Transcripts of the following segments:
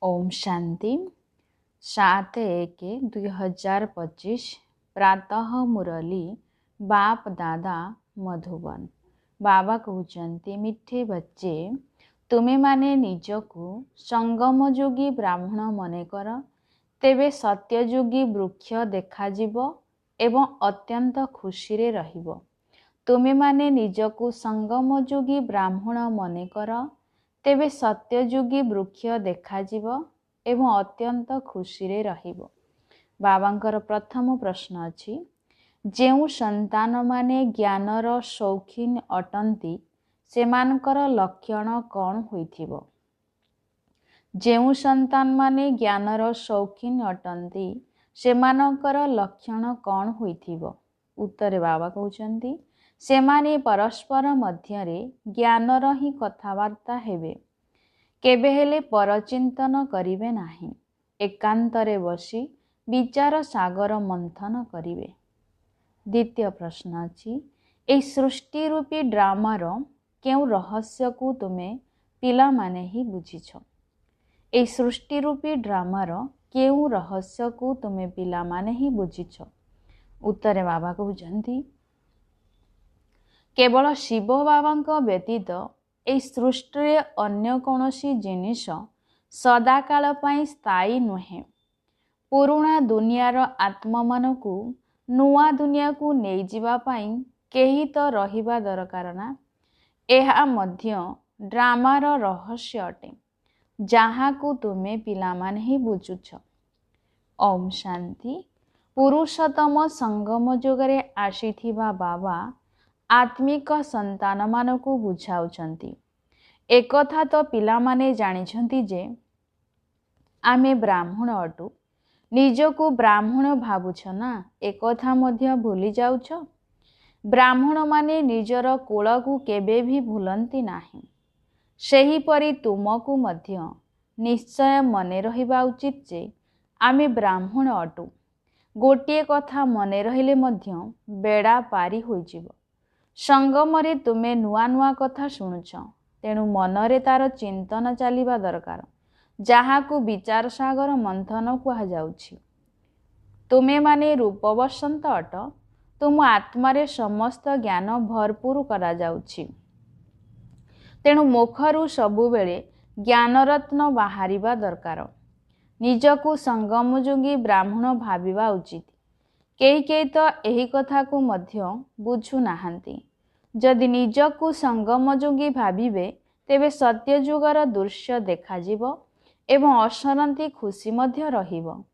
ओम शांति 7/1/2025 प्रातः मुरली बाप दादा मधुबन। बाबा कहते मिठे बच्चे तुमे माने निजकु संगमयोगी ब्राह्मण मनेकर तेबे सत्ययोगी वृक्ष देखाजिब एवं अत्यंत खुशी रे रहिब। तुमे माने निजकु संगमयोगी ब्राह्मण मनेकर तेबे सत्ययोगी वृक्ष देखाजिब एवं अत्यंत खुशी रे रहिब। बाबांकर प्रथम प्रश्न अछि जेउ संतान माने ज्ञानर शौखीन अटंती सेमानकर लक्षण कौन होइथिबो। जेउ संतान माने ज्ञानर शौखीन अटंती सेमानकर लक्षण कौन होइथिबो। उत्तरे बाबा कहउचंती सेमाने परस्पर मध्यरे ज्ञानर ही कथावार्ता हेबे, केबे हेले परचिंतन करिवे नाही, एकांतरे बसी विचार सागर मंथन करिवे। द्वितीय प्रश्न अछि ए सृष्टि रूपी ड्रामार केउ रहस्य को तुमे पिला माने ही बुझिछ। ए सृष्टि रूपी ड्रामार केउ रहस्य को तुमे पिला माने ही बुझिछ। उत्तरे बाबा कहउचंती केवल शिव बाबांक व्यतीत ए सृष्टि रे अन्य कोनोसी जिनिष सदाकाल पाई स्थायी नुहे। पुरुणा दुनियार आत्मा मानकु नुआ दुनिया को नहीं जिबा पाई केही तो रहिबा दरकार ना। एहा मध्य ड्रामार रहस्य अटे जहाँ को तुमे पिला माने ही बुझुछ। ओम शांति। पुरुषोत्तम संगम जोगरे आसीथिबा बाबा आत्मिक संतान मानकु बुझाउछंती। एकथा तो पिला माने जानिछंती जे आमे ब्राह्मण अटु, निजकु ब्राह्मण भावुछ ना, एकथा मध्य भूली जाउछ। ब्राह्मण माने निजर कुलकु केबे भी भूलंती नाही। सेही परी तुमकु मध्य निश्चय मने रहिबा उचित जे आमे ब्राह्मण अटु। गोटिए कथा मने रहिले मध्य बेड़ा पारी होई जिवो। संगमरे तुमे नुआ नुआ कथा शुणुछ, तेणु मनरे तार चिंतन चलिबा दरकार, जहाँ को विचार सागर मंथन कहा जाउछि। तुमे माने रूप बसंत अट, तुम आत्मारे समस्त ज्ञान भरपूर करा जाउछि। तेणु मुखरु सबुबेले ज्ञानरत्न बाहरिबा दरकार। निजकु संगमयोगी ब्राह्मण भाविबा उचित। केही केही तो एही कथा को मध्य बुझु नाहंती। जदि निजकु संगमयोगी भाविबे तेबे सत्ययुगर दृश्य देखाजिब एवं असरंती खुशी मध्य रहिब।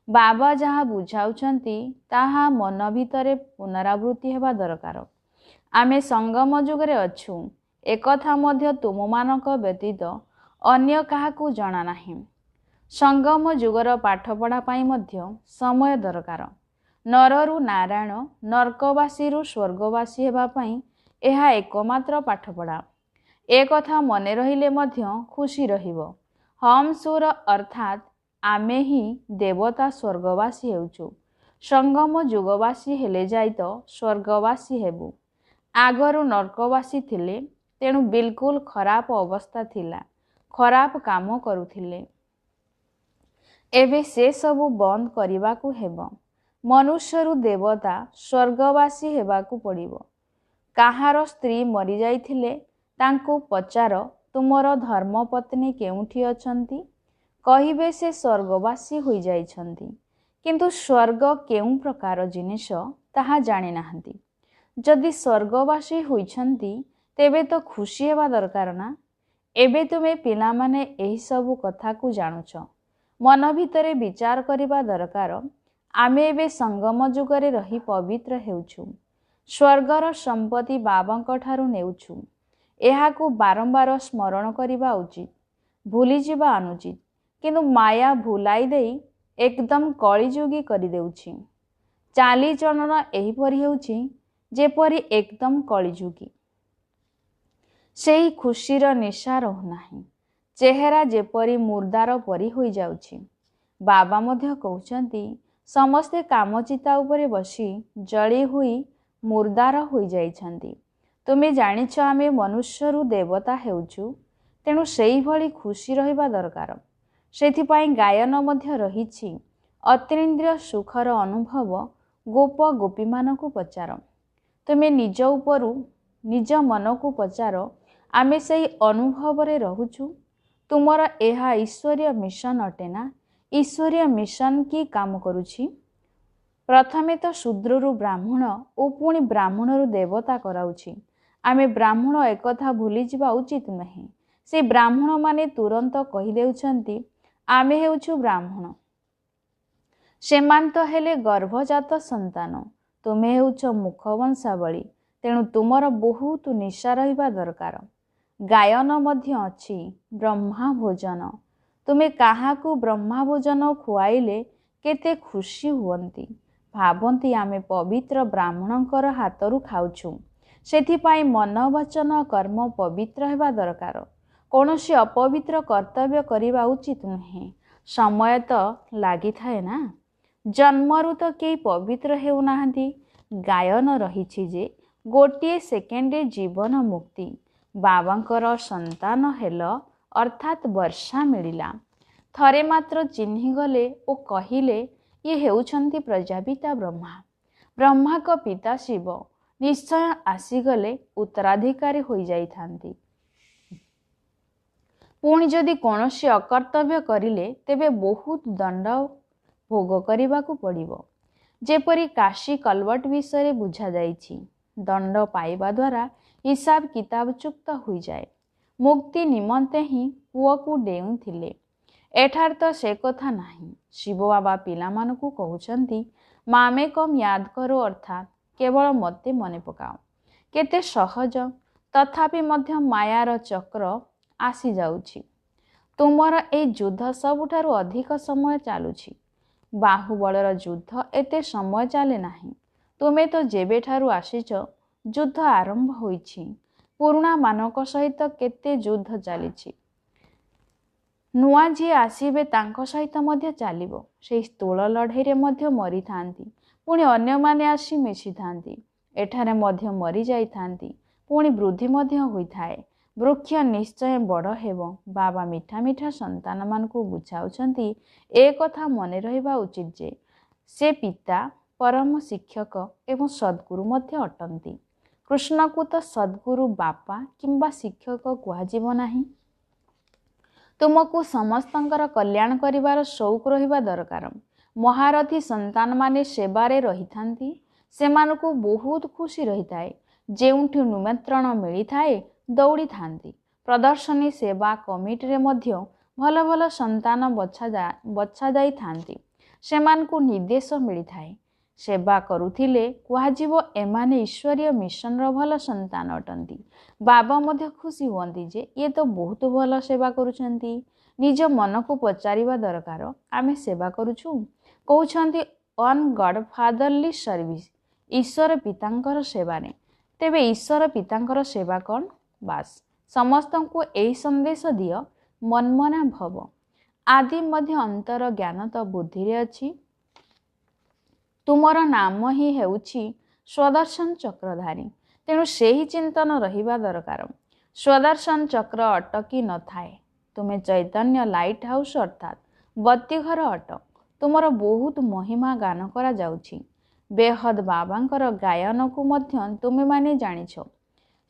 बाबा जहाँ बुझाउछंती ताहा मन भितरे पुनरावृत्ति हेबा दरकार। आमे संगम युगरे अछु, एकथा मध्य तुममानक व्यतीत अन्य काहाकु जणा नाही। संगम युगर पाठपढ़ा पाई मध्य समय दरकार। नररु नारायण, नर्कवासीरु स्वर्गवासी हेबा पाई एहा एकमात्र पाठपढ़ा। एक कथा मने रहिले मध्य खुशी रहिबो। हम सुर अर्थात आमे ही देवता स्वर्गवासी हेउछु। संगम युगवासी हेले जाई तो स्वर्गवासी हेबु। आगरु नर्कवासी थिले, तेणु बिल्कुल खराब अवस्था थिला, खराब काम करुथिले। एबे से सबु बंद करिबाकु हेबो। मनुष्यरु देवता स्वर्गवासी हेबाकु पड़िबो। काहार स्त्री मरी जाइथिले तांकु पचार तुमर धर्मपत्नी केउठी अछंती, कहिबे से स्वर्गवासी होई जाइछंती, किंतु स्वर्ग केउ प्रकार जिनिष ताहा जानि नाहंती। जदि स्वर्गवासी होइछंती तेबे तो खुशी हेबा दरकार ना। एबे तुमे पिला माने एही सबु कथा को जानुछ, मन भितरे विचार करिबा दरकार। आमे एबे संगम जुगरे रही पवित्र हेउछु, स्वर्गर संपत्ति बाबांक ठारु नेउछु। एहाकु बारंबार स्मरण करिबा उचित, भूली जिबा अनुचित। किंतु माया भुलाई देई एकदम कलिजुगी करि देउछि। चाली चलन एहीपरि हेउछि जेपरि एकदम कलिजुगी। सेही खुशीर निशा रहु नाही, चेहरा जेपरि मुर्दार परि होई जाउछि। बाबा मध्य कहउछंती समस्ते कामचिता उपरे बसी जली हुई मुर्दार होई जाइछंती। तुमे जानिछ आमे मनुष्यरु देवता हेउछु, तेणु सेही भली खुशी रहिबा दरकार। ସେଥିପାଇଁ ଗାୟନ ମଧ୍ୟ ରହିଛି। ଅତୀନ୍ଦ୍ରିୟ ସୁଖର ଅନୁଭବ ଗୋପ ଗୋପୀମାନଙ୍କୁ ପଚାର। ତୁମେ ନିଜ ଉପରୁ ନିଜ ମନକୁ ପଚାର, ଆମେ ସେହି ଅନୁଭବରେ ରହୁଛୁ? ତୁମର ଏହା ଈଶ୍ୱରୀୟ ମିଶନ ଅଟେ ନା? ଈଶ୍ୱରୀୟ ମିଶନ କି କାମ କରୁଛି? ପ୍ରଥମେ ତ ଶୂଦ୍ରରୁ ବ୍ରାହ୍ମଣ ଓ ପୁଣି ବ୍ରାହ୍ମଣରୁ ଦେବତା କରାଉଛି। ଆମେ ବ୍ରାହ୍ମଣ ଏକଥା ଭୁଲିଯିବା ଉଚିତ ନୁହେଁ। ସେ ବ୍ରାହ୍ମଣମାନେ ତୁରନ୍ତ କହିଦେଉଛନ୍ତି, ଆମେ ହେଉଛୁ ବ୍ରାହ୍ମଣ। ସେମାନେ ତ ହେଲେ ଗର୍ଭଜାତ ସନ୍ତାନ। ତୁମେ ହେଉଛ ମୁଖ ବଂଶାବଳୀ। ତେଣୁ ତୁମର ବହୁତ ନିଶା ରହିବା ଦରକାର। ଗାୟନ ମଧ୍ୟ ଅଛି ବ୍ରହ୍ମା ଭୋଜନ। ତୁମେ କାହାକୁ ବ୍ରହ୍ମା ଭୋଜନ ଖୁଆଇଲେ କେତେ ଖୁସି ହୁଅନ୍ତି। ଭାବନ୍ତି ଆମେ ପବିତ୍ର ବ୍ରାହ୍ମଣଙ୍କର ହାତରୁ ଖାଉଛୁ। ସେଥିପାଇଁ ମନ ବଚନ କର୍ମ ପବିତ୍ର ହେବା ଦରକାର। କୌଣସି ଅପବିତ୍ର କର୍ତ୍ତବ୍ୟ କରିବା ଉଚିତ ନୁହେଁ। ସମୟ ତ ଲାଗିଥାଏ ନା। ଜନ୍ମରୁ ତ କେହି ପବିତ୍ର ହେଉନାହାନ୍ତି। ଗାୟନ ରହିଛି ଯେ ଗୋଟିଏ ସେକେଣ୍ଡରେ ଜୀବନ ମୁକ୍ତି। ବାବାଙ୍କର ସନ୍ତାନ ହେଲ ଅର୍ଥାତ୍ ବର୍ଷା ମିଳିଲା। ଥରେ ମାତ୍ର ଚିହ୍ନିଗଲେ ଓ କହିଲେ, ଇଏ ହେଉଛନ୍ତି ପ୍ରଜାପିତା ବ୍ରହ୍ମା। ବ୍ରହ୍ମାଙ୍କ ପିତା ଶିବ ନିଶ୍ଚୟ ଆସିଗଲେ ଉତ୍ତରାଧିକାରୀ ହୋଇଯାଇଥାନ୍ତି। ପୁଣି ଯଦି କୌଣସି ଅକର୍ତ୍ତବ୍ୟ କରିଲେ ତେବେ ବହୁତ ଦଣ୍ଡ ଭୋଗ କରିବାକୁ ପଡ଼ିବ। ଯେପରି କାଶୀ କଲବଟ ବିଷୟରେ ବୁଝାଯାଇଛି, ଦଣ୍ଡ ପାଇବା ଦ୍ୱାରା ହିସାବ କିତାବ ଚୁକ୍ତ ହୋଇଯାଏ। ମୁକ୍ତି ନିମନ୍ତେ ହିଁ କୂଅକୁ ଡେଉଁଥିଲେ। ଏଠାରେ ତ ସେ କଥା ନାହିଁ। ଶିବ ବାବା ପିଲାମାନଙ୍କୁ କହୁଛନ୍ତି, ମାମେ କମ୍ ୟାଦ କରୋ ଅର୍ଥାତ୍ କେବଳ ମୋତେ ମନେ ପକାଅ। କେତେ ସହଜ, ତଥାପି ମଧ୍ୟ ମାୟାର ଚକ୍ର ଆସିଯାଉଛି। ତୁମର ଏହି ଯୁଦ୍ଧ ସବୁଠାରୁ ଅଧିକ ସମୟ ଚାଲୁଛି। ବାହୁବଳର ଯୁଦ୍ଧ ଏତେ ସମୟ ଚାଲେ ନାହିଁ। ତୁମେ ତ ଯେବେଠାରୁ ଆସିଛ ଯୁଦ୍ଧ ଆରମ୍ଭ ହୋଇଛି। ପୁରୁଣାମାନଙ୍କ ସହିତ କେତେ ଯୁଦ୍ଧ ଚାଲିଛି। ନୂଆ ଯିଏ ଆସିବେ ତାଙ୍କ ସହିତ ମଧ୍ୟ ଚାଲିବ। ସେହି ସ୍ଥୂଳ ଲଢ଼େଇରେ ମଧ୍ୟ ମରିଥାନ୍ତି, ପୁଣି ଅନ୍ୟମାନେ ଆସି ମିଶିଥାନ୍ତି। ଏଠାରେ ମଧ୍ୟ ମରିଯାଇଥାନ୍ତି, ପୁଣି ବୃଦ୍ଧି ମଧ୍ୟ ହୋଇଥାଏ। ବୃକ୍ଷ ନିଶ୍ଚୟ ବଡ଼ ହେବ। ବାବା ମିଠା ମିଠା ସନ୍ତାନମାନଙ୍କୁ ବୁଝାଉଛନ୍ତି, ଏ କଥା ମନେ ରହିବା ଉଚିତ ଯେ ସେ ପିତା, ପରମ ଶିକ୍ଷକ ଏବଂ ସଦ୍ଗୁରୁ ମଧ୍ୟ ଅଟନ୍ତି। କୃଷ୍ଣଙ୍କୁ ତ ସଦ୍ଗୁରୁ ବାପା କିମ୍ବା ଶିକ୍ଷକ କୁହାଯିବ ନାହିଁ। ତୁମକୁ ସମସ୍ତଙ୍କର କଲ୍ୟାଣ କରିବାର ସଉକ ରହିବା ଦରକାର। ମହାରଥୀ ସନ୍ତାନମାନେ ସେବାରେ ରହିଥାନ୍ତି। ସେମାନଙ୍କୁ ବହୁତ ଖୁସି ରହିଥାଏ। ଯେଉଁଠି ନିମନ୍ତ୍ରଣ ମିଳିଥାଏ ଦୌଡ଼ିଥାନ୍ତି। ପ୍ରଦର୍ଶନୀ ସେବା କମିଟିରେ ମଧ୍ୟ ଭଲ ଭଲ ସନ୍ତାନ ବଛାଯାଇଥାନ୍ତି। ସେମାନଙ୍କୁ ନିର୍ଦ୍ଦେଶ ମିଳିଥାଏ। ସେବା କରୁଥିଲେ କୁହାଯିବ, ଏମାନେ ଈଶ୍ୱରୀୟ ମିଶନର ଭଲ ସନ୍ତାନ ଅଟନ୍ତି। ବାବା ମଧ୍ୟ ଖୁସି ହୁଅନ୍ତି ଯେ ଇଏ ତ ବହୁତ ଭଲ ସେବା କରୁଛନ୍ତି। ନିଜ ମନକୁ ପଚାରିବା ଦରକାର, ଆମେ ସେବା କରୁଛୁ? କହୁଛନ୍ତି ଅନ୍ ଗଡ୍ ଫାଦରଲି ସର୍ଭିସ୍, ଈଶ୍ୱର ପିତାଙ୍କର ସେବାରେ। ତେବେ ଈଶ୍ୱର ପିତାଙ୍କର ସେବା କ'ଣ? ବାସ୍, ସମସ୍ତଙ୍କୁ ଏହି ସନ୍ଦେଶ ଦିଅ, ମନ୍ମନା ଭବ। ଆଦି ମଧ୍ୟ ଅନ୍ତର ଜ୍ଞାନ ତ ବୁଦ୍ଧିରେ ଅଛି। ତୁମର ନାମ ହିଁ ହେଉଛି ସ୍ୱଦର୍ଶନ ଚକ୍ରଧାରୀ। ତେଣୁ ସେହି ଚିନ୍ତନ ରହିବା ଦରକାର। ସ୍ୱଦର୍ଶନ ଚକ୍ର ଅଟକି ନଥାଏ। ତୁମେ ଚୈତନ୍ୟ ଲାଇଟ୍ ହାଉସ୍ ଅର୍ଥାତ୍ ବତୀଘର ଅଟ। ତୁମର ବହୁତ ମହିମା ଗାନ କରାଯାଉଛି। ବେହଦ ବାବାଙ୍କର ଗାୟନକୁ ମଧ୍ୟ ତୁମେମାନେ ଜାଣିଛ।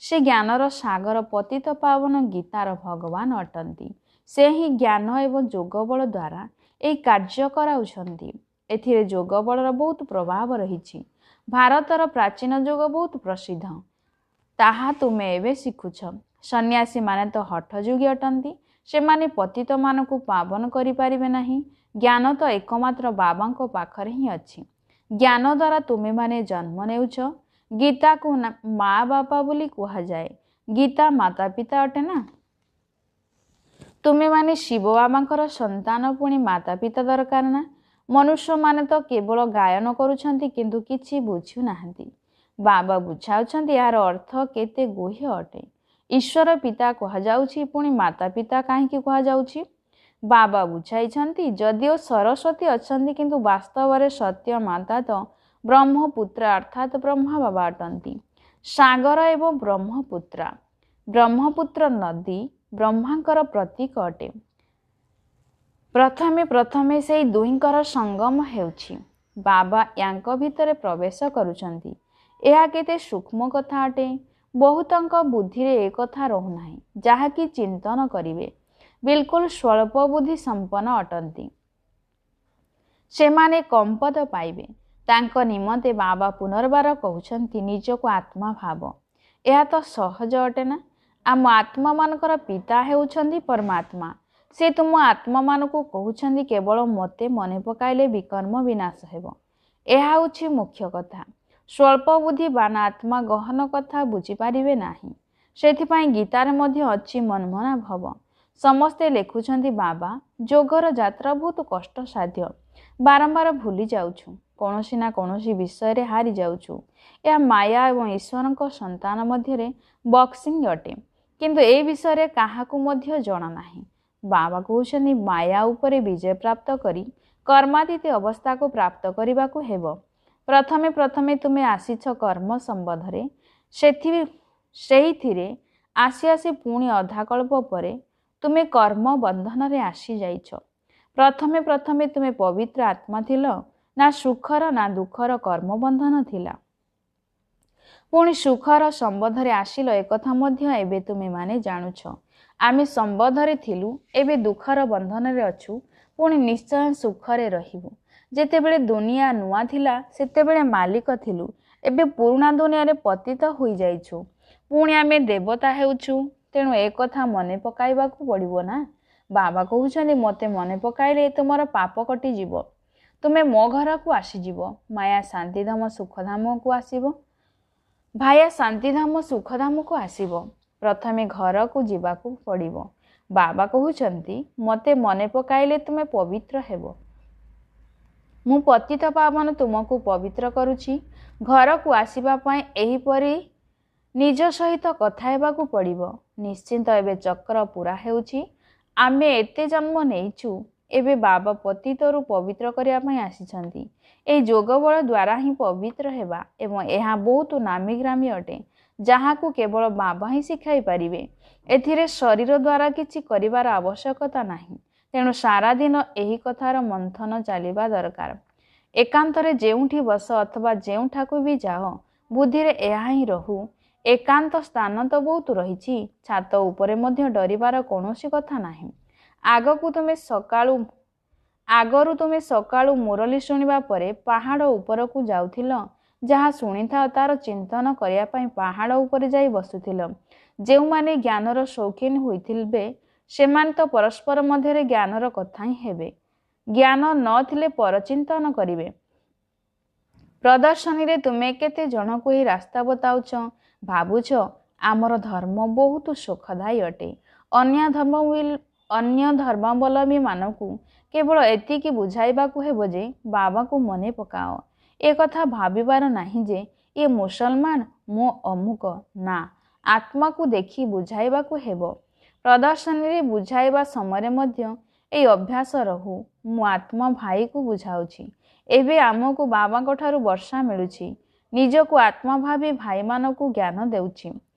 ସେ ଜ୍ଞାନର ସାଗର ପତିତ ପାବନ ଗୀତାର ଭଗବାନ ଅଟନ୍ତି। ସେ ହିଁ ଜ୍ଞାନ ଏବଂ ଯୋଗବଳ ଦ୍ୱାରା ଏହି କାର୍ଯ୍ୟ କରାଉଛନ୍ତି। ଏଥିରେ ଯୋଗବଳର ବହୁତ ପ୍ରଭାବ ରହିଛି। ଭାରତର ପ୍ରାଚୀନ ଯୁଗ ବହୁତ ପ୍ରସିଦ୍ଧ। ତାହା ତୁମେ ଏବେ ଶିଖୁଛ। ସନ୍ନ୍ୟାସୀମାନେ ତ ହଠଯୋଗୀ ଅଟନ୍ତି। ସେମାନେ ପତିତମାନଙ୍କୁ ପାବନ କରିପାରିବେ ନାହିଁ। ଜ୍ଞାନ ତ ଏକମାତ୍ର ବାବାଙ୍କ ପାଖରେ ହିଁ ଅଛି। ଜ୍ଞାନ ଦ୍ୱାରା ତୁମେମାନେ ଜନ୍ମ ନେଉଛ। ଗୀତାକୁ ମା ବାପା ବୋଲି କୁହାଯାଏ। ଗୀତା ମାତା ପିତା ଅଟେ ନା। ତୁମେମାନେ ଶିବ ବାବାଙ୍କର ସନ୍ତାନ, ପୁଣି ମାତା ପିତା ଦରକାର ନା। ମନୁଷ୍ୟମାନେ ତ କେବଳ ଗାୟନ କରୁଛନ୍ତି, କିନ୍ତୁ କିଛି ବୁଝୁନାହାନ୍ତି। ବାବା ବୁଝାଉଛନ୍ତି ଏହାର ଅର୍ଥ କେତେ ଗୁହ୍ୟ ଅଟେ। ଈଶ୍ୱର ପିତା କୁହାଯାଉଛି, ପୁଣି ମାତା ପିତା କାହିଁକି କୁହାଯାଉଛି? ବାବା ବୁଝାଇଛନ୍ତି, ଯଦିଓ ସରସ୍ୱତୀ ଅଛନ୍ତି, କିନ୍ତୁ ବାସ୍ତବରେ ସତ୍ୟ ମାତା ତ ବ୍ରହ୍ମପୁତ୍ର ଅର୍ଥାତ୍ ବ୍ରହ୍ମା ବାବା ଅଟନ୍ତି। ସାଗର ଏବଂ ବ୍ରହ୍ମପୁତ୍ରା। ବ୍ରହ୍ମପୁତ୍ର ନଦୀ ବ୍ରହ୍ମାଙ୍କର ପ୍ରତୀକ ଅଟେ। ପ୍ରଥମେ ପ୍ରଥମେ ସେଇ ଦୁହିଁଙ୍କର ସଙ୍ଗମ ହେଉଛି। ବାବା ୟାଙ୍କ ଭିତରେ ପ୍ରବେଶ କରୁଛନ୍ତି। ଏହା କେତେ ସୂକ୍ଷ୍ମ କଥା ଅଟେ। ବହୁତଙ୍କ ବୁଦ୍ଧିରେ ଏ କଥା ରହୁନାହିଁ, ଯାହାକି ଚିନ୍ତନ କରିବେ। ବିଲକୁଲ ସ୍ୱଳ୍ପ ବୁଦ୍ଧି ସମ୍ପନ୍ନ ଅଟନ୍ତି। ସେମାନେ କମ୍ପଦ ପାଇବେ। ତାଙ୍କ ନିମନ୍ତେ ବାବା ପୁନର୍ବାର କହୁଛନ୍ତି, ନିଜକୁ ଆତ୍ମା ଭାବ। ଏହା ତ ସହଜ ଅଟେ ନା। ଆମ ଆତ୍ମାମାନଙ୍କର ପିତା ହେଉଛନ୍ତି ପରମାତ୍ମା। ସେ ତୁମ ଆତ୍ମାମାନଙ୍କୁ କହୁଛନ୍ତି, କେବଳ ମୋତେ ମନେ ପକାଇଲେ ବିକର୍ମ ବିନାଶ ହେବ। ଏହା ହେଉଛି ମୁଖ୍ୟ କଥା। ସ୍ୱଳ୍ପ ବୁଦ୍ଧିବାନ ଆତ୍ମା ଗହନ କଥା ବୁଝିପାରିବେ ନାହିଁ। ସେଥିପାଇଁ ଗୀତାରେ ମଧ୍ୟ ଅଛି, ମନ୍ମନା ଭବ। ସମସ୍ତେ ଲେଖୁଛନ୍ତି, ବାବା ଯୋଗର ଯାତ୍ରା ବହୁତ କଷ୍ଟସାଧ୍ୟ। ବାରମ୍ବାର ଭୁଲି ଯାଉଛୁ, କୌଣସି ନା କୌଣସି ବିଷୟରେ ହାରି ଯାଉଛୁ। ଏହା ମାୟା ଏବଂ ଈଶ୍ୱରଙ୍କ ସନ୍ତାନ ମଧ୍ୟରେ ବକ୍ସିଂ ଅଟେ। କିନ୍ତୁ ଏ ବିଷୟରେ କାହାକୁ ମଧ୍ୟ ଜଣା ନାହିଁ। ବାବା କହୁଛନ୍ତି, ମାୟା ଉପରେ ବିଜୟ ପ୍ରାପ୍ତ କରି କର୍ମାତୀତ ଅବସ୍ଥାକୁ ପ୍ରାପ୍ତ କରିବାକୁ ହେବ। ପ୍ରଥମେ ପ୍ରଥମେ ତୁମେ ଆସିଛ କର୍ମ ସମ୍ବନ୍ଧରେ। ସେଇଥିରେ ଆସି ଆସି ପୁଣି ଅଧାକଳ୍ପ ପରେ ତୁମେ କର୍ମ ବନ୍ଧନରେ ଆସିଯାଇଛ। ପ୍ରଥମେ ପ୍ରଥମେ ତୁମେ ପବିତ୍ର ଆତ୍ମା ଥିଲ, ନା ସୁଖର ନା ଦୁଃଖର କର୍ମବନ୍ଧନ ଥିଲା? ପୁଣି ସୁଖର ସମ୍ବନ୍ଧରେ ଆସିଲ, ଏକଥା ମଧ୍ୟ ଏବେ ତୁମେମାନେ ଜାଣୁଛ। ଆମେ ସମ୍ବନ୍ଧରେ ଥିଲୁ, ଏବେ ଦୁଃଖର ବନ୍ଧନରେ ଅଛୁ, ପୁଣି ନିଶ୍ଚୟ ସୁଖରେ ରହିବୁ। ଯେତେବେଳେ ଦୁନିଆ ନୂଆ ଥିଲା, ସେତେବେଳେ ମାଲିକ ଥିଲୁ। ଏବେ ପୁରୁଣା ଦୁନିଆରେ ପତିତ ହୋଇଯାଇଛୁ। ପୁଣି ଆମେ ଦେବତା ହେଉଛୁ। ତେଣୁ ଏକଥା ମନେ ପକାଇବାକୁ ପଡ଼ିବ ନା। ବାବା କହୁଛନ୍ତି, ମୋତେ ମନେ ପକାଇଲେ ତୁମର ପାପ କଟିଯିବ। ତୁମେ ମୋ ଘରକୁ ଆସିଯିବ। ମାୟା ଶାନ୍ତିଧାମ ସୁଖଧାମକୁ ଆସିବ। ଭାୟା ଶାନ୍ତିଧାମ ସୁଖଧାମକୁ ଆସିବ। ପ୍ରଥମେ ଘରକୁ ଯିବାକୁ ପଡ଼ିବ। ବାବା କହୁଛନ୍ତି, ମୋତେ ମନେ ପକାଇଲେ ତୁମେ ପବିତ୍ର ହେବ। ମୁଁ ପତିତ ପାବନ ତୁମକୁ ପବିତ୍ର କରୁଛି। ଘରକୁ ଆସିବା ପାଇଁ ଏହିପରି ନିଜ ସହିତ କଥା ହେବାକୁ ପଡ଼ିବ। ନିଶ୍ଚିନ୍ତ ଏବେ ଚକ୍ର ପୂରା ହେଉଛି। ଆମେ ଏତେ ଜନ୍ମ ନେଇଛୁ। ଏବେ ବାବା ପତିତରୁ ପବିତ୍ର କରିବା ପାଇଁ ଆସିଛନ୍ତି। ଏହି ଯୋଗ ବଳ ଦ୍ୱାରା ହିଁ ପବିତ୍ର ହେବା ଏବଂ ଏହା ବହୁତ ନାମୀଗ୍ରାମୀ ଅଟେ, ଯାହାକୁ କେବଳ ବାବା ହିଁ ଶିଖାଇ ପାରିବେ। ଏଥିରେ ଶରୀର ଦ୍ୱାରା କିଛି କରିବାର ଆବଶ୍ୟକତା ନାହିଁ। ତେଣୁ ସାରାଦିନ ଏହି କଥାର ମନ୍ଥନ ଚାଲିବା ଦରକାର। ଏକାନ୍ତରେ ଯେଉଁଠି ବସ ଅଥବା ଯେଉଁଠାକୁ ବି ଯାଅ, ବୁଦ୍ଧିରେ ଏହା ହିଁ ରହୁ। ଏକାନ୍ତ ସ୍ଥାନ ତ ବହୁତ ରହିଛି। ଛାତ ଉପରେ ମଧ୍ୟ ଡରିବାର କୌଣସି କଥା ନାହିଁ। ଆଗରୁ ତୁମେ ସକାଳୁ ମୁରଲି ଶୁଣିବା ପରେ ପାହାଡ଼ ଉପରକୁ ଯାଉଥିଲ। ଯାହା ଶୁଣିଥାଅ ତାର ଚିନ୍ତନ କରିବା ପାଇଁ ପାହାଡ଼ ଉପରେ ଯାଇ ବସୁଥିଲ। ଯେଉଁମାନେ ଜ୍ଞାନର ସୌଖିନ ହୋଇଥିବେ, ସେମାନେ ତ ପରସ୍ପର ମଧ୍ୟରେ ଜ୍ଞାନର କଥା ହିଁ ହେବେ। ଜ୍ଞାନ ନଥିଲେ ପରଚିନ୍ତନ କରିବେ। ପ୍ରଦର୍ଶନୀରେ ତୁମେ କେତେ ଜଣକୁ ଏହି ରାସ୍ତା ବତାଉଛ। ଭାବୁଛ ଆମର ଧର୍ମ ବହୁତ ସୁଖଦାୟୀ ଅଟେ। ଅନ୍ୟ ଧର୍ମାବଲମ୍ବୀମାନଙ୍କୁ କେବଳ ଏତିକି ବୁଝାଇବାକୁ ହେବ ଯେ ବାବାଙ୍କୁ ମନେ ପକାଅ। ଏକଥା ଭାବିବାର ନାହିଁ ଯେ ଇଏ ମୁସଲମାନ, ମୁଁ ଅମୁକ। ନା, ଆତ୍ମାକୁ ଦେଖି ବୁଝାଇବାକୁ ହେବ। ପ୍ରଦର୍ଶନୀରେ ବୁଝାଇବା ସମୟରେ ମଧ୍ୟ ଏହି ଅଭ୍ୟାସ ରହୁ। ମୁଁ ଆତ୍ମା ଭାଇକୁ ବୁଝାଉଛି। ଏବେ ଆମକୁ ବାବାଙ୍କ ଠାରୁ ବର୍ଷା ମିଳୁଛି। ନିଜକୁ ଆତ୍ମା ଭାବି ଭାଇମାନଙ୍କୁ ଜ୍ଞାନ ଦେଉଛି।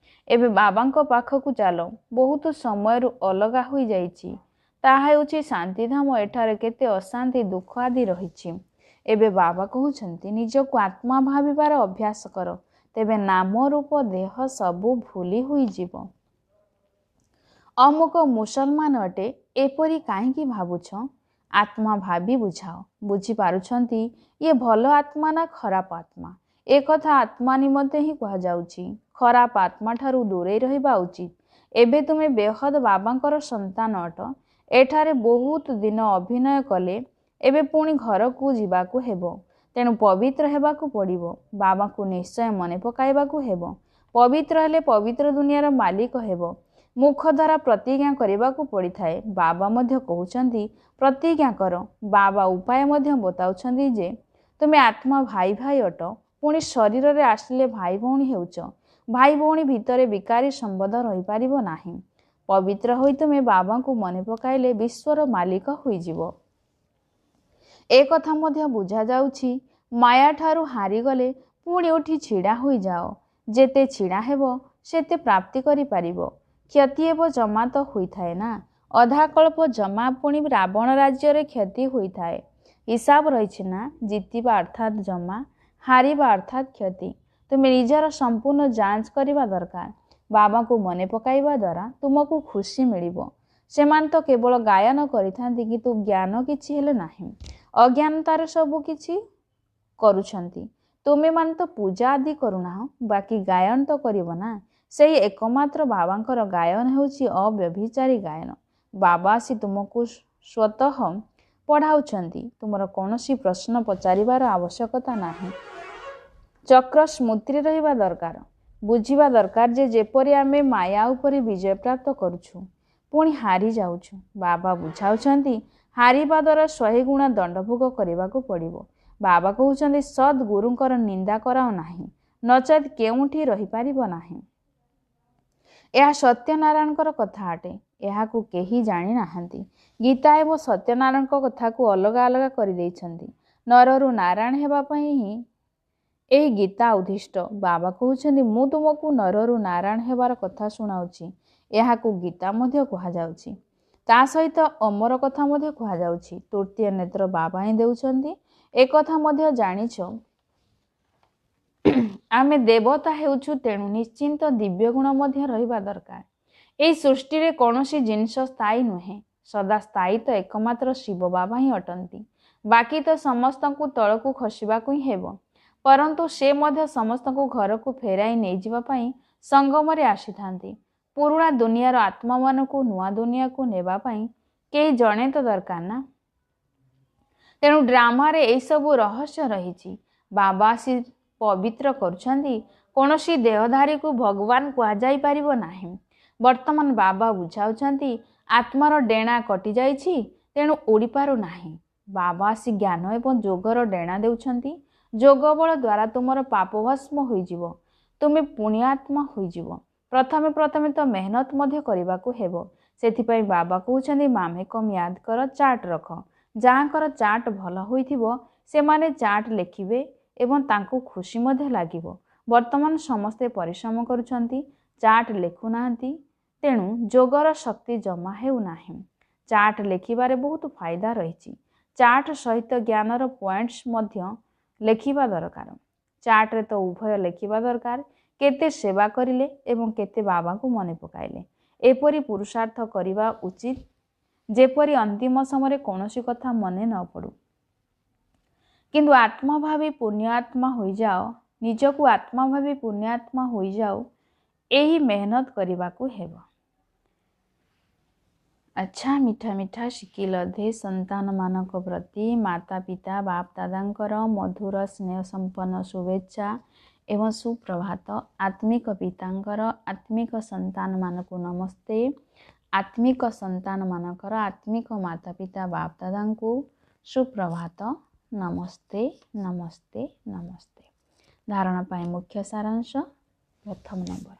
ଏବେ ବାବାଙ୍କ ପାଖକୁ ଚାଲ। ବହୁତ ସମୟରୁ ଅଲଗା ହୋଇଯାଇଛି। ତାହା ହେଉଛି ଶାନ୍ତିଧାମ। ଏଠାରେ କେତେ ଅଶାନ୍ତି, ଦୁଃଖ ଆଦି ରହିଛି। ଏବେ ବାବା କହୁଛନ୍ତି, ନିଜକୁ ଆତ୍ମା ଭାବିବାର ଅଭ୍ୟାସ କର। ତେବେ ନାମ ରୂପ ଦେହ ସବୁ ଭୁଲି ହୋଇଯିବ। ଅମୁକ ମୁସଲମାନ ଅଟେ, ଏପରି କାହିଁକି ଭାବୁଛ? ଆତ୍ମା ଭାବି ବୁଝାଅ। ବୁଝିପାରୁଛନ୍ତି ଇଏ ଭଲ ଆତ୍ମା ନା ଖରାପ ଆତ୍ମା? ଏକଥା ଆତ୍ମା ନିମନ୍ତେ ହିଁ କୁହାଯାଉଛି। ଖରାପ ଆତ୍ମା ଠାରୁ ଦୂରେଇ ରହିବା ଉଚିତ। ଏବେ ତୁମେ ବେହଦ ବାବାଙ୍କର ସନ୍ତାନ ଅଟ। ଏଠାରେ ବହୁତ ଦିନ ଅଭିନୟ କଲେ ଏବେ ପୁଣି ଘରକୁ ଯିବାକୁ ହେବ। ତେଣୁ ପବିତ୍ର ହେବାକୁ ପଡ଼ିବ। ବାବାଙ୍କୁ ନିଶ୍ଚୟ ମନେ ପକାଇବାକୁ ହେବ। ପବିତ୍ର ହେଲେ ପବିତ୍ର ଦୁନିଆର ମାଲିକ ହେବ। ମୁଖ ଦ୍ୱାରା ପ୍ରତିଜ୍ଞା କରିବାକୁ ପଡ଼ିଥାଏ। ବାବା ମଧ୍ୟ କହୁଛନ୍ତି, ପ୍ରତିଜ୍ଞା କର। ବାବା ଉପାୟ ମଧ୍ୟ ବତାଉଛନ୍ତି ଯେ ତୁମେ ଆତ୍ମା ଭାଇ ଭାଇ ଅଟ। ପୁଣି ଶରୀରରେ ଆସିଲେ ଭାଇ ଭଉଣୀ ହେଉଛ। ଭାଇ ଭଉଣୀ ଭିତରେ ବିକାରୀ ସମ୍ବନ୍ଧ ରହିପାରିବ ନାହିଁ। ପବିତ୍ର ହୋଇ ତୁମେ ବାବାଙ୍କୁ ମନେ ପକାଇଲେ ବିଶ୍ୱର ମାଲିକ ହୋଇଯିବ। ଏକଥା ମଧ୍ୟ ବୁଝାଯାଉଛି, ମାୟାଠାରୁ ହାରିଗଲେ ପୁଣି ଉଠି ଛିଡ଼ା ହୋଇଯାଅ। ଯେତେ ଛିଡ଼ା ହେବ ସେତେ ପ୍ରାପ୍ତି କରିପାରିବ। କ୍ଷତି ହେବ ଜମା ତ ହୋଇଥାଏ ନା। ଅଧାକଳ୍ପ ଜମା ପୁଣି ରାବଣ ରାଜ୍ୟରେ କ୍ଷତି ହୋଇଥାଏ। ହିସାବ ରହିଛି ନା, ଜିତିବା ଅର୍ଥାତ୍ ଜମା, ହାରିବା ଅର୍ଥାତ୍ କ୍ଷତି। ତୁମେ ନିଜର ସମ୍ପୂର୍ଣ୍ଣ ଯାଞ୍ଚ କରିବା ଦରକାର। ବାବାଙ୍କୁ ମନେ ପକାଇବା ଦ୍ୱାରା ତୁମକୁ ଖୁସି ମିଳିବ। ସେମାନେ ତ କେବଳ ଗାୟନ କରିଥାନ୍ତି, କିନ୍ତୁ ଜ୍ଞାନ କିଛି ହେଲେ ନାହିଁ। ଅଜ୍ଞାନତାରେ ସବୁ କିଛି କରୁଛନ୍ତି। ତୁମେମାନେ ତ ପୂଜା ଆଦି କରୁନାହଁ, ବାକି ଗାୟନ ତ କରିବ ନା। ସେହି ଏକମାତ୍ର ବାବାଙ୍କର ଗାୟନ ହେଉଛି ଅବ୍ୟଭିଚାରୀ ଗାୟନ। ବାବା ଆସି ତୁମକୁ ସ୍ୱତଃ ପଢ଼ାଉଛନ୍ତି। ତୁମର କୌଣସି ପ୍ରଶ୍ନ ପଚାରିବାର ଆବଶ୍ୟକତା ନାହିଁ। ଚକ୍ର ସ୍ମୃତିରେ ରହିବା ଦରକାର। ବୁଝିବା ଦରକାର ଯେ ଯେପରି ଆମେ ମାୟା ଉପରେ ବିଜୟ ପ୍ରାପ୍ତ କରୁଛୁ, ପୁଣି ହାରି ଯାଉଛୁ। ବାବା ବୁଝାଉଛନ୍ତି ହାରିବା ଦ୍ୱାରା 100 ଗୁଣା ଦଣ୍ଡଭୋଗ କରିବାକୁ ପଡ଼ିବ। ବାବା କହୁଛନ୍ତି ସଦ୍ ଗୁରୁଙ୍କର ନିନ୍ଦା କରାଅ ନାହିଁ, ନଚେତ୍ କେଉଁଠି ରହିପାରିବ ନାହିଁ। ଏହା ସତ୍ୟନାରାୟଣଙ୍କର କଥା ଅଟେ। ଏହାକୁ କେହି ଜାଣିନାହାନ୍ତି। ଗୀତା ଏବଂ ସତ୍ୟନାରାୟଣଙ୍କ କଥାକୁ ଅଲଗା ଅଲଗା କରିଦେଇଛନ୍ତି। ନରରୁ ନାରାୟଣ ହେବା ପାଇଁ ହିଁ ଏହି ଗୀତା ଉଦ୍ଦିଷ୍ଟ। ବାବା କହୁଛନ୍ତି ମୁଁ ତୁମକୁ ନରରୁ ନାରାୟଣ ହେବାର କଥା ଶୁଣାଉଛି। ଏହାକୁ ଗୀତା ମଧ୍ୟ କୁହାଯାଉଛି। ତା ସହିତ ଅମର କଥା ମଧ୍ୟ କୁହାଯାଉଛି। ତୃତୀୟ ନେତ୍ର ବାବା ହିଁ ଦେଉଛନ୍ତି। ଏକଥା ମଧ୍ୟ ଜାଣିଛ, ଆମେ ଦେବତା ହେଉଛୁ, ତେଣୁ ନିଶ୍ଚିନ୍ତ ଦିବ୍ୟ ଗୁଣ ମଧ୍ୟ ରହିବା ଦରକାର। ଏହି ସୃଷ୍ଟିରେ କୌଣସି ଜିନିଷ ସ୍ଥାୟୀ ନୁହେଁ। ସଦା ସ୍ଥାୟୀ ତ ଏକମାତ୍ର ଶିବ ବାବା ହିଁ ଅଟନ୍ତି। ବାକି ତ ସମସ୍ତଙ୍କୁ ତଳକୁ ଖସିବାକୁ ହିଁ ହେବ। ପରନ୍ତୁ ସେ ମଧ୍ୟ ସମସ୍ତଙ୍କୁ ଘରକୁ ଫେରାଇ ନେଇଯିବା ପାଇଁ ସଙ୍ଗମରେ ଆସିଥାନ୍ତି। ପୁରୁଣା ଦୁନିଆର ଆତ୍ମାମାନଙ୍କୁ ନୂଆ ଦୁନିଆକୁ ନେବା ପାଇଁ କେହି ଜଣେ ତ ଦରକାର ନା। ତେଣୁ ଡ୍ରାମାରେ ଏହିସବୁ ରହସ୍ୟ ରହିଛି। ବାବା ଆସି ପବିତ୍ର କରୁଛନ୍ତି। କୌଣସି ଦେହଧାରୀକୁ ଭଗବାନ କୁହାଯାଇପାରିବ ନାହିଁ। ବର୍ତ୍ତମାନ ବାବା ବୁଝାଉଛନ୍ତି ଆତ୍ମାର ଡେଣା କଟିଯାଇଛି, ତେଣୁ ଉଡ଼ିପାରୁନାହିଁ। ବାବା ଆସି ଜ୍ଞାନ ଏବଂ ଯୋଗର ଡେଣା ଦେଉଛନ୍ତି। ଯୋଗ ବଳ ଦ୍ୱାରା ତୁମର ପାପ ଭସ୍ମ ହୋଇଯିବ। ତୁମେ ପୁଣ୍ୟାତ୍ମା ହୋଇଯିବ। ପ୍ରଥମେ ପ୍ରଥମେ ତ ମେହନତ ମଧ୍ୟ କରିବାକୁ ହେବ। ସେଥିପାଇଁ ବାବା କହୁଛନ୍ତି ମାମେ କମ୍ ୟାଦ କର, ଚାଟ୍ ରଖ। ଯାହାଙ୍କର ଚାଟ୍ ଭଲ ହୋଇଥିବ ସେମାନେ ଚାଟ୍ ଲେଖିବେ ଏବଂ ତାଙ୍କୁ ଖୁସି ମଧ୍ୟ ଲାଗିବ। ବର୍ତ୍ତମାନ ସମସ୍ତେ ପରିଶ୍ରମ କରୁଛନ୍ତି, ଚାଟ୍ ଲେଖୁନାହାନ୍ତି। ତେଣୁ ଯୋଗର ଶକ୍ତି ଜମା ହେଉନାହିଁ। ଚାଟ୍ ଲେଖିବାରେ ବହୁତ ଫାଇଦା ରହିଛି। ଚାଟ୍ ସହିତ ଜ୍ଞାନର ପଏଣ୍ଟସ୍ ମଧ୍ୟ ଲେଖିବା ଦରକାର। ଚାଟ୍ରେ ତ ଉଭୟ ଲେଖିବା ଦରକାର। କେତେ ସେବା କରିଲେ ଏବଂ କେତେ ବାବାଙ୍କୁ ମନେ ପକାଇଲେ। ଏପରି ପୁରୁଷାର୍ଥ କରିବା ଉଚିତ ଯେପରି ଅନ୍ତିମ ସମୟରେ କୌଣସି କଥା ମନେ ନ ପଡ଼ୁ। କିନ୍ତୁ ଆତ୍ମା ଭାବି ପୁଣ୍ୟାତ୍ମା ହୋଇଯାଅ। ନିଜକୁ ଆତ୍ମା ଭାବି ପୁଣ୍ୟାତ୍ମା ହୋଇଯାଉ। ଏହି ମେହନତ କରିବାକୁ ହେବ। ଆଚ୍ଛା, ମିଠା ମିଠା ଶିଖିଲ ଦେ ସନ୍ତାନମାନଙ୍କ ପ୍ରତି ମାତା ପିତା ବାପ ଦାଦାଙ୍କର ମଧୁର ସ୍ନେହ ସମ୍ପନ୍ନ ଶୁଭେଚ୍ଛା ଏବଂ ସୁପ୍ରଭାତ। ଆତ୍ମିକ ପିତାଙ୍କର ଆତ୍ମିକ ସନ୍ତାନମାନଙ୍କୁ ନମସ୍ତେ। ଆତ୍ମିକ ସନ୍ତାନମାନଙ୍କର ଆତ୍ମିକ ମାତା ପିତା ବାପ ଦାଦାଙ୍କୁ ସୁପ୍ରଭାତ। ନମସ୍ତେ ନମସ୍ତେ ନମସ୍ତେ। ଧାରଣ ପାଇଁ ମୁଖ୍ୟ ସାରାଂଶ। ପ୍ରଥମ ନମ୍ବର,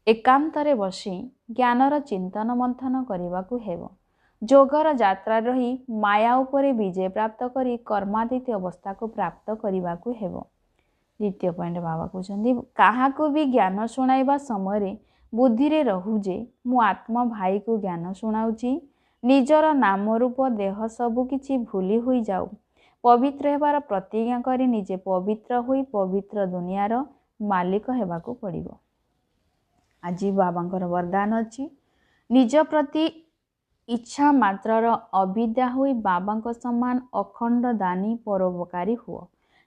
ଏକାନ୍ତରେ ବସି ଜ୍ଞାନର ଚିନ୍ତନ ମନ୍ଥନ କରିବାକୁ ହେବ। ଯୋଗର ଯାତ୍ରାରେ ରହି ମାୟା ଉପରେ ବିଜୟ ପ୍ରାପ୍ତ କରି କର୍ମାତୀତ ଅବସ୍ଥାକୁ ପ୍ରାପ୍ତ କରିବାକୁ ହେବ। ଦ୍ୱିତୀୟ ପଏଣ୍ଟ ବାବା କହୁଛନ୍ତି କାହାକୁ ବି ଜ୍ଞାନ ଶୁଣାଇବା ସମୟରେ ବୁଦ୍ଧିରେ ରହୁ ଯେ ମୁଁ ଆତ୍ମା ଭାଇକୁ ଜ୍ଞାନ ଶୁଣାଉଛି। ନିଜର ନାମ ରୂପ ଦେହ ସବୁ କିଛି ଭୁଲି ହୋଇଯାଉ। ପବିତ୍ର ହେବାର ପ୍ରତିଜ୍ଞା କରି ନିଜେ ପବିତ୍ର ହୋଇ ପବିତ୍ର ଦୁନିଆର ମାଲିକ ହେବାକୁ ପଡ଼ିବ। ଆଜି ବାବାଙ୍କର ବରଦାନ ଅଛି, ନିଜ ପ୍ରତି ଇଚ୍ଛା ମାତ୍ରର ଅବିଦ୍ୟା ହୋଇ ବାବାଙ୍କ ସମାନ ଅଖଣ୍ଡ ଦାନୀ ପରୋପକାରୀ ହୁଅ।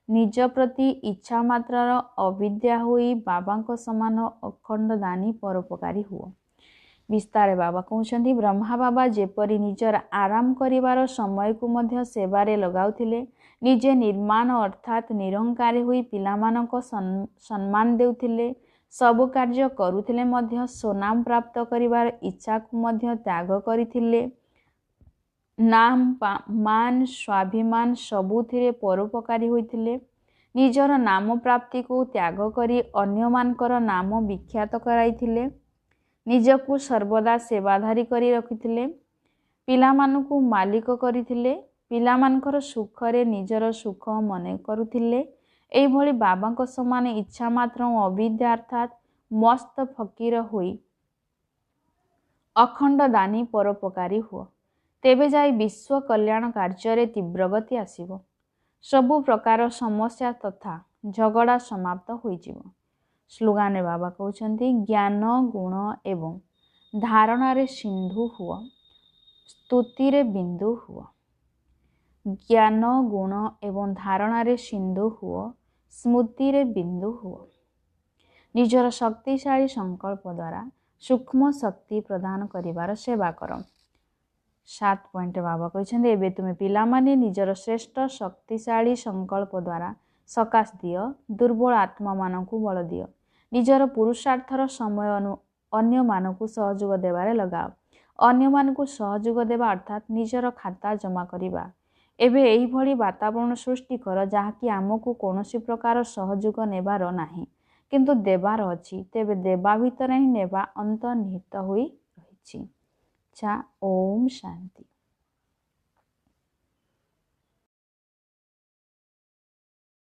ନିଜ ପ୍ରତି ଇଚ୍ଛା ମାତ୍ରର ଅବିଦ୍ୟା ହୋଇ ବାବାଙ୍କ ସମାନ ଅଖଣ୍ଡ ଦାନୀ ପରୋପକାରୀ ହୁଅ। ବିସ୍ତାରେ ବାବା କହୁଛନ୍ତି ବ୍ରହ୍ମା ବାବା ଯେପରି ନିଜର ଆରାମ କରିବାର ସମୟକୁ ମଧ୍ୟ ସେବାରେ ଲଗାଉଥିଲେ, ନିଜେ ନିର୍ମାଣ ଅର୍ଥାତ୍ ନିରଙ୍କାରୀ ହୋଇ ପିଲାମାନଙ୍କ ସମ୍ମାନ ଦେଉଥିଲେ, ସବୁ କାର୍ଯ୍ୟ କରୁଥିଲେ ମଧ୍ୟ ସୁନାମ ପ୍ରାପ୍ତ କରିବାର ଇଚ୍ଛାକୁ ମଧ୍ୟ ତ୍ୟାଗ କରିଥିଲେ। ନାମ ମାନ ସ୍ୱାଭିମାନ ସବୁଥିରେ ପରୋପକାରୀ ହୋଇଥିଲେ। ନିଜର ନାମ ପ୍ରାପ୍ତିକୁ ତ୍ୟାଗ କରି ଅନ୍ୟମାନଙ୍କର ନାମ ବିଖ୍ୟାତ କରାଇଥିଲେ। ନିଜକୁ ସର୍ବଦା ସେବାଧାରୀ କରି ରଖିଥିଲେ। ପିଲାମାନଙ୍କୁ ମାଲିକ କରିଥିଲେ। ପିଲାମାନଙ୍କର ସୁଖରେ ନିଜର ସୁଖ ମନେ କରୁଥିଲେ। ଏହିଭଳି ବାବାଙ୍କ ସମାନ ଇଚ୍ଛା ମାତ୍ର ଅବିଦ୍ୟା ଅର୍ଥାତ୍ ମସ୍ତ ଫକୀର ହୋଇ ଅଖଣ୍ଡ ଦାନୀ ପରୋପକାରୀ ହୁଅ, ତେବେ ଯାଇ ବିଶ୍ୱ କଲ୍ୟାଣ କାର୍ଯ୍ୟରେ ତୀବ୍ର ଗତି ଆସିବ। ସବୁ ପ୍ରକାର ସମସ୍ୟା ତଥା ଝଗଡ଼ା ସମାପ୍ତ ହୋଇଯିବ। ସ୍ଲୋଗାନରେ ବାବା କହୁଛନ୍ତି, ଜ୍ଞାନ ଗୁଣ ଏବଂ ଧାରଣାରେ ସିନ୍ଧୁ ହୁଅ, ସ୍ତୁତିରେ ବିନ୍ଦୁ ହୁଅ। ଜ୍ଞାନ ଗୁଣ ଏବଂ ଧାରଣାରେ ସିନ୍ଧୁ ହୁଅ, ସ୍ମୃତିରେ ବିନ୍ଦୁ ହୁଅ। ନିଜର ଶକ୍ତିଶାଳୀ ସଂକଳ୍ପ ଦ୍ୱାରା ସୂକ୍ଷ୍ମ ଶକ୍ତି ପ୍ରଦାନ କରିବାର ସେବା କର। 7 ପଏଣ୍ଟ ବାବା କହିଛନ୍ତି, ଏବେ ତୁମେ ପିଲାମାନେ ନିଜର ଶ୍ରେଷ୍ଠ ଶକ୍ତିଶାଳୀ ସଂକଳ୍ପ ଦ୍ୱାରା ସକାଶ ଦିଅ, ଦୁର୍ବଳ ଆତ୍ମାମାନଙ୍କୁ ବଳ ଦିଅ। ନିଜର ପୁରୁଷାର୍ଥର ସମୟ ଅନ୍ୟମାନଙ୍କୁ ସହଯୋଗ ଦେବାରେ ଲଗାଅ। ଅନ୍ୟମାନଙ୍କୁ ସହଯୋଗ ଦେବା ଅର୍ଥାତ୍ ନିଜର ଖାତା ଜମା କରିବା। ଏବେ ଏହିଭଳି ବାତାବରଣ ସୃଷ୍ଟି କର ଯାହାକି ଆମକୁ କୌଣସି ପ୍ରକାର ସହଯୋଗ ନେବାର ନାହିଁ, କିନ୍ତୁ ଦେବାର ଅଛି। ତେବେ ଦେବା ଭିତରେ ହିଁ ନେବା ଅନ୍ତର୍ନିହିତ ହୋଇ ରହିଛି। ଓମ୍ ଶାନ୍ତି।